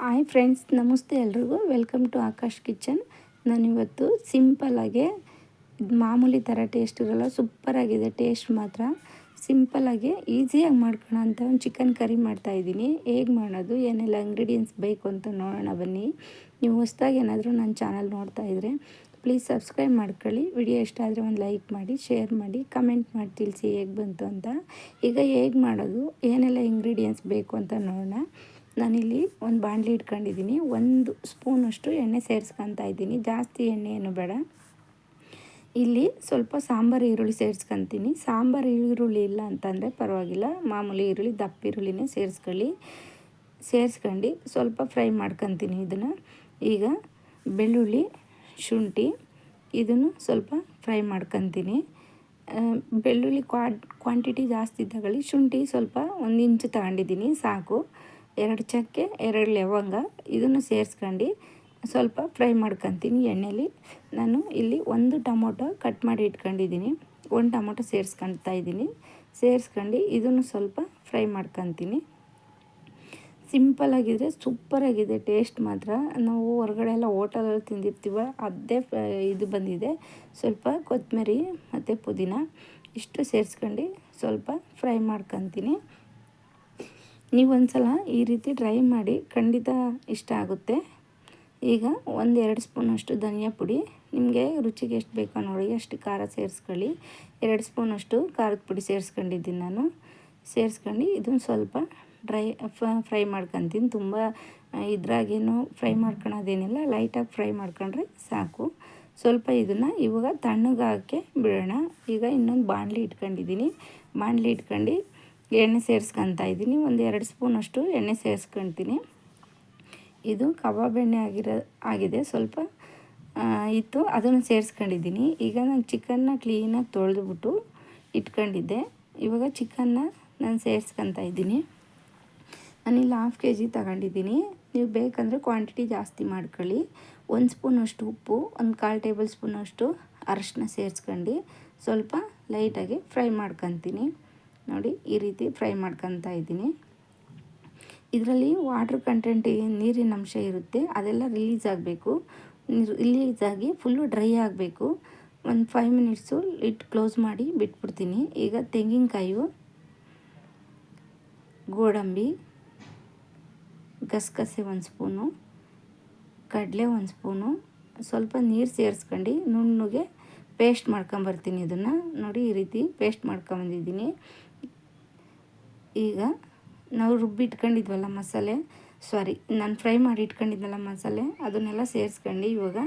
Hi friends, ನಮಸ್ತೆ ಎಲ್ರಿಗೂ. Welcome to Akash kitchen. ನಾನಿವತ್ತು ಸಿಂಪಲ್ಲಾಗೆ ಮಾಮೂಲಿ ಥರ ಟೇಸ್ಟ್ ಇರೋಲ್ಲ, ಸೂಪರಾಗಿದೆ ಟೇಸ್ಟ್ ಮಾತ್ರ. ಸಿಂಪಲ್ಲಾಗಿ ಈಸಿಯಾಗಿ ಮಾಡ್ಕೊಳ್ಳೋ ಅಂತ ಒಂದು ಚಿಕನ್ ಕರಿ ಮಾಡ್ತಾಯಿದ್ದೀನಿ. ಹೇಗೆ ಮಾಡೋದು, ಏನೆಲ್ಲ ಇಂಗ್ರೀಡಿಯೆಂಟ್ಸ್ ಬೇಕು ಅಂತ ನೋಡೋಣ ಬನ್ನಿ. ನೀವು ಹೊಸ್ದಾಗಿ ಏನಾದರೂ ನನ್ನ ಚಾನಲ್ ನೋಡ್ತಾ ಇದ್ದರೆ ಪ್ಲೀಸ್ ಸಬ್ಸ್ಕ್ರೈಬ್ ಮಾಡ್ಕೊಳ್ಳಿ. ವಿಡಿಯೋ ಇಷ್ಟ ಆದರೆ ಒಂದು ಲೈಕ್ ಮಾಡಿ, ಶೇರ್ ಮಾಡಿ, ಕಮೆಂಟ್ ಮಾಡಿ ತಿಳಿಸಿ ಹೇಗೆ ಬಂತು ಅಂತ. ಈಗ ಹೇಗೆ ಮಾಡೋದು, ಏನೆಲ್ಲ ಇಂಗ್ರೀಡಿಯೆಂಟ್ಸ್ ಬೇಕು ಅಂತ ನೋಡೋಣ. ನಾನಿಲ್ಲಿ ಒಂದು ಬಾಣಲಿ ಇಟ್ಕೊಂಡಿದ್ದೀನಿ. 1 ಸ್ಪೂನಷ್ಟು ಎಣ್ಣೆ ಸೇರಿಸ್ಕೊತಾ ಇದ್ದೀನಿ. ಜಾಸ್ತಿ ಎಣ್ಣೆ ಏನು ಬೇಡ. ಇಲ್ಲಿ ಸ್ವಲ್ಪ ಸಾಂಬಾರು ಈರುಳ್ಳಿ ಸೇರಿಸ್ಕೊತೀನಿ. ಸಾಂಬಾರು ಈರುಳ್ಳಿ ಇಲ್ಲ ಅಂತಂದರೆ ಪರವಾಗಿಲ್ಲ, ಮಾಮೂಲಿ ಈರುಳ್ಳಿ, ದಪ್ಪ ಈರುಳ್ಳಿನೇ ಸೇರಿಸ್ಕೊಂಡು ಸ್ವಲ್ಪ ಫ್ರೈ ಮಾಡ್ಕೊತೀನಿ ಇದನ್ನು. ಈಗ ಬೆಳ್ಳುಳ್ಳಿ, ಶುಂಠಿ ಇದನ್ನು ಸ್ವಲ್ಪ ಫ್ರೈ ಮಾಡ್ಕೊತೀನಿ. ಬೆಳ್ಳುಳ್ಳಿ ಕ್ವಾಂಟಿಟಿ ಜಾಸ್ತಿ ಇದ್ದಾಗಲಿ, ಶುಂಠಿ ಸ್ವಲ್ಪ 1 ಇಂಚು ತಗೊಂಡಿದ್ದೀನಿ ಸಾಕು. 2 ಚಕ್ಕೆ, 2 ಲವಂಗ ಇದನ್ನು ಸೇರಿಸ್ಕೊಂಡು ಸ್ವಲ್ಪ ಫ್ರೈ ಮಾಡ್ಕೊತೀನಿ ಎಣ್ಣೆಲಿ. ನಾನು ಇಲ್ಲಿ 1 ಟೊಮೊಟೊ ಕಟ್ ಮಾಡಿ ಇಟ್ಕೊಂಡಿದ್ದೀನಿ. 1 ಟೊಮೊಟೊ ಸೇರಿಸ್ಕೊತಾ ಇದ್ದೀನಿ. ಸೇರಿಸ್ಕೊಂಡು ಇದನ್ನು ಸ್ವಲ್ಪ ಫ್ರೈ ಮಾಡ್ಕೊತೀನಿ. ಸಿಂಪಲ್ಲಾಗಿದ್ದರೆ ಸೂಪರಾಗಿದೆ ಟೇಸ್ಟ್ ಮಾತ್ರ. ನಾವು ಹೊರಗಡೆ ಎಲ್ಲ ಹೋಟೆಲಲ್ಲಿ ತಿಂದಿರ್ತೀವ, ಅದೇ ಇದು ಬಂದಿದೆ. ಸ್ವಲ್ಪ ಕೊತ್ತಂಬರಿ ಮತ್ತು ಪುದೀನ ಇಷ್ಟು ಸೇರಿಸ್ಕೊಂಡು ಸ್ವಲ್ಪ ಫ್ರೈ ಮಾಡ್ಕೊತೀನಿ. ನೀವು ಒಂದ್ಸಲ ಈ ರೀತಿ ಟ್ರೈ ಮಾಡಿ, ಖಂಡಿತ ಇಷ್ಟ ಆಗುತ್ತೆ. ಈಗ 1-2 ಸ್ಪೂನಷ್ಟು ಧನಿಯಾ ಪುಡಿ, ನಿಮಗೆ ರುಚಿಗೆ ಎಷ್ಟು ಬೇಕೋ ನೋಡಿ ಅಷ್ಟು ಖಾರ ಸೇರಿಸ್ಕೊಳ್ಳಿ. 2 ಸ್ಪೂನಷ್ಟು ಖಾರದ ಪುಡಿ ಸೇರಿಸ್ಕೊಂಡಿದ್ದೀನಿ ನಾನು. ಸೇರಿಸ್ಕೊಂಡು ಇದನ್ನು ಸ್ವಲ್ಪ ಫ್ರೈ ಮಾಡ್ಕೊತೀನಿ. ತುಂಬ ಇದ್ರಾಗೇನು ಫ್ರೈ ಮಾಡ್ಕೊಳೋದೇನಿಲ್ಲ, ಲೈಟಾಗಿ ಫ್ರೈ ಮಾಡ್ಕೊಂಡ್ರೆ ಸಾಕು. ಸ್ವಲ್ಪ ಇದನ್ನು ಇವಾಗ ತಣ್ಣಗಾಗಕ್ಕೆ ಬಿಡೋಣ. ಈಗ ಇನ್ನೊಂದು ಬಾಣಲಿ ಇಟ್ಕೊಂಡಿದ್ದೀನಿ. ಬಾಣಲಿ ಇಟ್ಕೊಂಡು ಎಣ್ಣೆ ಸೇರಿಸ್ಕೊತಾ ಇದ್ದೀನಿ. 1-2 ಸ್ಪೂನಷ್ಟು ಎಣ್ಣೆ ಸೇರಿಸ್ಕೊತೀನಿ. ಇದು ಕಬಾಬ್ ಎಣ್ಣೆ ಆಗಿದೆ, ಸ್ವಲ್ಪ ಇತ್ತು, ಅದನ್ನು ಸೇರಿಸ್ಕೊಂಡಿದ್ದೀನಿ. ಈಗ ನಾನು ಚಿಕನ್ನ ಕ್ಲೀನಾಗಿ ತೊಳೆದುಬಿಟ್ಟು ಇಟ್ಕೊಂಡಿದ್ದೆ. ಇವಾಗ ಚಿಕನ್ನ ನಾನು ಸೇರಿಸ್ಕೊತಾ ಇದ್ದೀನಿ. ನಾನಿಲ್ಲಿ 1/2 kg ತಗೊಂಡಿದ್ದೀನಿ. ನೀವು ಬೇಕಂದರೆ ಕ್ವಾಂಟಿಟಿ ಜಾಸ್ತಿ ಮಾಡ್ಕೊಳ್ಳಿ. 1 ಸ್ಪೂನಷ್ಟು ಉಪ್ಪು, 1/4 ಟೇಬಲ್ ಸ್ಪೂನಷ್ಟು ಅರಶಿನ ಸೇರಿಸ್ಕೊಂಡು ಸ್ವಲ್ಪ ಲೈಟಾಗಿ ಫ್ರೈ ಮಾಡ್ಕೊತೀನಿ. ನೋಡಿ ಈ ರೀತಿ ಫ್ರೈ ಮಾಡ್ಕೊತಾ ಇದ್ದೀನಿ. ಇದರಲ್ಲಿ ವಾಟ್ರ್ ಕಂಟೆಂಟ್, ನೀರಿನ ಅಂಶ ಇರುತ್ತೆ, ಅದೆಲ್ಲ ರಿಲೀಸ್ ಆಗಬೇಕು. ರಿಲೀಸ್ ಆಗಿ ಫುಲ್ಲು ಡ್ರೈ ಆಗಬೇಕು. ಒಂದು 5 ಮಿನಿಟ್ಸು ಲಿಡ್ ಕ್ಲೋಸ್ ಮಾಡಿ ಬಿಟ್ಬಿಡ್ತೀನಿ. ಈಗ ತೆಂಗಿನಕಾಯಿ, ಗೋಡಂಬಿ, ಗಸಗಸೆ 1 ಸ್ಪೂನು, ಕಡಲೆ 1 ಸ್ಪೂನು, ಸ್ವಲ್ಪ ನೀರು ಸೇರಿಸ್ಕೊಂಡು ನುಣ್ಣಗೆ ಪೇಸ್ಟ್ ಮಾಡ್ಕೊಂಬರ್ತೀನಿ. ಇದನ್ನು ನೋಡಿ ಈ ರೀತಿ ಪೇಸ್ಟ್ ಮಾಡ್ಕೊಂಬಂದಿದ್ದೀನಿ. ಈಗ ನಾವು ರುಬ್ಬಿಟ್ಕೊಂಡಿದ್ವಲ್ಲ ಮಸಾಲೆ, ನಾನು ಫ್ರೈ ಮಾಡಿ ಇಟ್ಕೊಂಡಿದ್ನಲ್ಲ ಮಸಾಲೆ, ಅದನ್ನೆಲ್ಲ ಸೇರಿಸ್ಕೊಂಡು ಇವಾಗ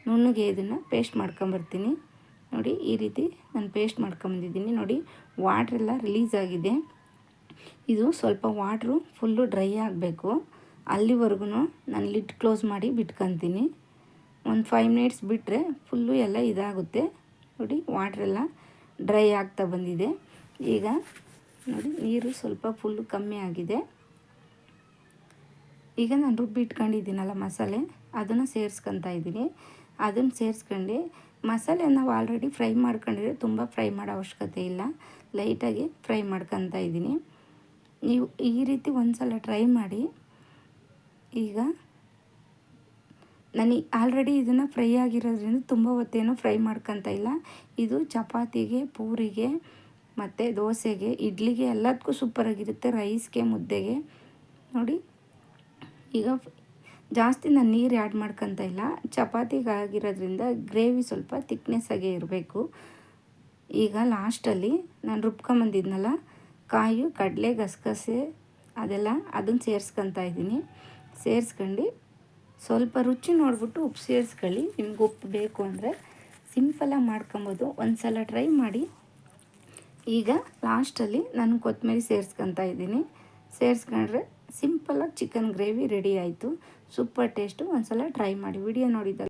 ನುಣ್ಣಗೆ ಇದನ್ನು ಪೇಸ್ಟ್ ಮಾಡ್ಕೊಂಬರ್ತೀನಿ. ನೋಡಿ ಈ ರೀತಿ ನಾನು ಪೇಸ್ಟ್ ಮಾಡ್ಕೊಂಬಂದಿದ್ದೀನಿ. ನೋಡಿ ವಾಟ್ರೆಲ್ಲ ರಿಲೀಸ್ ಆಗಿದೆ. ಇದು ಸ್ವಲ್ಪ ವಾಟ್ರು ಫುಲ್ಲು ಡ್ರೈ ಆಗಬೇಕು. ಅಲ್ಲಿವರೆಗೂ ನಾನು ಲಿಡ್ ಕ್ಲೋಸ್ ಮಾಡಿ ಬಿಟ್ಕೊತೀನಿ. ಒಂದು 5 ಮಿನಿಟ್ಸ್ ಬಿಟ್ಟರೆ ಫುಲ್ಲು ಎಲ್ಲ ಇದಾಗುತ್ತೆ. ನೋಡಿ ವಾಟ್ರೆಲ್ಲ ಡ್ರೈ ಆಗ್ತಾ ಬಂದಿದೆ. ಈಗ ನೋಡಿ ನೀರು ಸ್ವಲ್ಪ ಫುಲ್ಲು ಕಮ್ಮಿ ಆಗಿದೆ. ಈಗ ನಾನು ರುಬ್ಬಿಟ್ಕೊಂಡಿದ್ದೀನಲ್ಲ ಮಸಾಲೆ, ಅದನ್ನು ಸೇರಿಸ್ಕೊತಾ ಇದ್ದೀನಿ. ಅದನ್ನು ಸೇರಿಸ್ಕೊಂಡು ಮಸಾಲೆ ನಾವು ಆಲ್ರೆಡಿ ಫ್ರೈ ಮಾಡ್ಕೊಂಡಿದ್ರೆ ತುಂಬ ಫ್ರೈ ಮಾಡೋ ಅವಶ್ಯಕತೆ ಇಲ್ಲ, ಲೈಟಾಗಿ ಫ್ರೈ ಮಾಡ್ಕೊತಾ ಇದ್ದೀನಿ. ನೀವು ಈ ರೀತಿ ಒಂದು ಸಲ ಟ್ರೈ ಮಾಡಿ. ಈಗ ನಾನು ಆಲ್ರೆಡಿ ಇದನ್ನು ಫ್ರೈ ಆಗಿರೋದ್ರಿಂದ ತುಂಬ ಹೊತ್ತೇನೂ ಫ್ರೈ ಮಾಡ್ಕೊತಾ ಇಲ್ಲ. ಇದು ಚಪಾತಿಗೆ, ಪೂರಿಗೆ ಮತ್ತು ದೋಸೆಗೆ, ಇಡ್ಲಿಗೆ ಎಲ್ಲದಕ್ಕೂ ಸೂಪರಾಗಿರುತ್ತೆ, ರೈಸ್ಗೆ, ಮುದ್ದೆಗೆ. ನೋಡಿ ಈಗ ಜಾಸ್ತಿ ನಾನು ನೀರು ಆ್ಯಡ್ ಮಾಡ್ಕೊತಾ ಇಲ್ಲ. ಚಪಾತಿಗೆ ಆಗಿರೋದ್ರಿಂದ ಗ್ರೇವಿ ಸ್ವಲ್ಪ ತಿಕ್ನೆಸ್ಸಾಗೇ ಇರಬೇಕು. ಈಗ ಲಾಸ್ಟಲ್ಲಿ ನಾನು ರುಬ್ಕೊಂಬಂದಿದ್ನಲ್ಲ ಕಾಯಿ, ಕಡಲೆ, ಗಸಗಸೆ ಅದನ್ನು ಸೇರಿಸ್ಕೊತಾ ಇದ್ದೀನಿ. ಸೇರಿಸ್ಕೊಂಡು ಸ್ವಲ್ಪ ರುಚಿ ನೋಡಿಬಿಟ್ಟು ಉಪ್ಪು ಸೇರಿಸ್ಕೊಳ್ಳಿ. ನಿಮ್ಗೆ ಉಪ್ಪು ಬೇಕು ಅಂದರೆ ಸಿಂಪಲಾಗಿ ಮಾಡ್ಕೊಬೋದು, ಒಂದು ಸಲ ಟ್ರೈ ಮಾಡಿ. ಈಗ ಲಾಸ್ಟಲ್ಲಿ ನಾನು ಕೊತ್ತಂಬರಿ ಸೇರಿಸ್ಕೊತಾ ಇದ್ದೀನಿ. ಸೇರಿಸ್ಕೊಂಡ್ರೆ ಸಿಂಪಲಾಗಿ ಚಿಕನ್ ಗ್ರೇವಿ ರೆಡಿ ಆಯಿತು. Super taste. ಒಂದು ಸಲ ಟ್ರೈ ಮಾಡಿ. ವಿಡಿಯೋ ನೋಡಿದ್ದಲ್ಲ